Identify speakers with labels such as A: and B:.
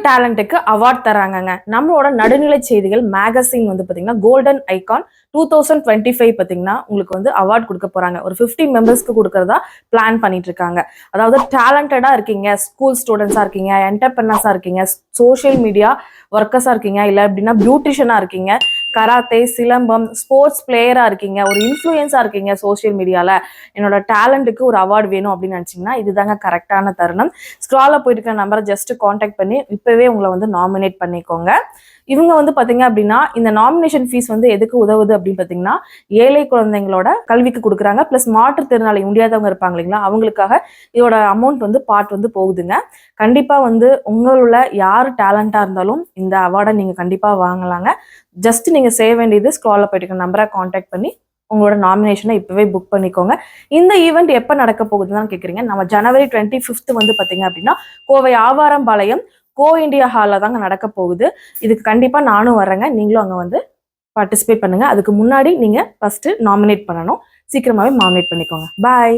A: டேலண்ட்டுக்கு award தராங்கங்க. நம்மளோட நடுநிலை செய்திகள் மேகசின் வந்து பார்த்தீங்கன்னா கோல்டன் ஐகான் 2025 பார்த்தீங்கன்னா உங்களுக்கு வந்து அவார்ட் கொடுக்க போறாங்க. ஒரு 50 மெம்பர்ஸ்க்கு கொடுக்கறதா பிளான் பண்ணிட்டு இருக்காங்க. அதாவது டேலண்டடா இருக்கீங்க, ஸ்கூல் ஸ்டூடெண்ட்ஸா இருக்கீங்க, என்டர்பிரனர்ஸா இருக்கீங்க, சோஷியல் மீடியா ஒர்க்கர்ஸா இருக்கீங்க, இல்லை அப்படின்னா பியூட்டிஷியனா இருக்கீங்க, கராத்தே, சிலம்பம், ஸ்போர்ட்ஸ் பிளேயரா இருக்கீங்க, ஒரு இன்ஃப்ளூயன்ஸா இருக்கீங்க சோஷியல் மீடியால, என்னோட டேலண்ட்டுக்கு ஒரு அவார்டு வேணும் அப்படின்னு நினைச்சீங்கன்னா இதுதாங்க கரெக்டான தருணம். ஸ்க்ரால போயிட்டு இருக்கிற நம்பரை ஜஸ்ட் காண்டாக்ட் பண்ணி இப்பவே உங்களை வந்து நாமினேட் பண்ணிக்கோங்க. இவங்க வந்து பாத்தீங்க அப்படின்னா இந்த நாமினேஷன் ஃபீஸ் வந்து எதுக்கு உதவுது அப்படின்னு பாத்தீங்கன்னா ஏழை குழந்தைங்களோட கல்விக்கு கொடுக்குறாங்க. பிளஸ் மாற்றுத்திறனாளி முடியாதவங்க இருப்பாங்க இல்லைங்களா, அவங்களுக்காக இதோட அமௌண்ட் வந்து பார்ட் வந்து போகுதுங்க. கண்டிப்பா வந்து உங்களோட யார் டேலண்டா இருந்தாலும் இந்த அவார்டை நீங்க கண்டிப்பா வாங்கலாங்க. ஜஸ்ட் நீங்க செய்ய வேண்டியது ஸ்க்ரால போயிட்டு நம்பரை காண்டாக்ட் பண்ணி உங்களோட நாமினேஷனை இப்பவே புக் பண்ணிக்கோங்க. இந்த ஈவெண்ட் எப்போ நடக்க போகுதுன்னு கேட்குறீங்க. நம்ம ஜனவரி 25 வந்து பார்த்தீங்க அப்படின்னா கோவை ஆவாரம்பாளையம் கோ இண்டியா ஹாலில் தாங்க நடக்க போகுது. இதுக்கு கண்டிப்பாக நானும் வரேங்க. நீங்களும் அங்கே வந்து பார்ட்டிசிபேட் பண்ணுங்க. அதுக்கு முன்னாடி நீங்கள் ஃபர்ஸ்ட் நாமினேட் பண்ணணும். சீக்கிரமாகவே நாமினேட் பண்ணிக்கோங்க. பாய்.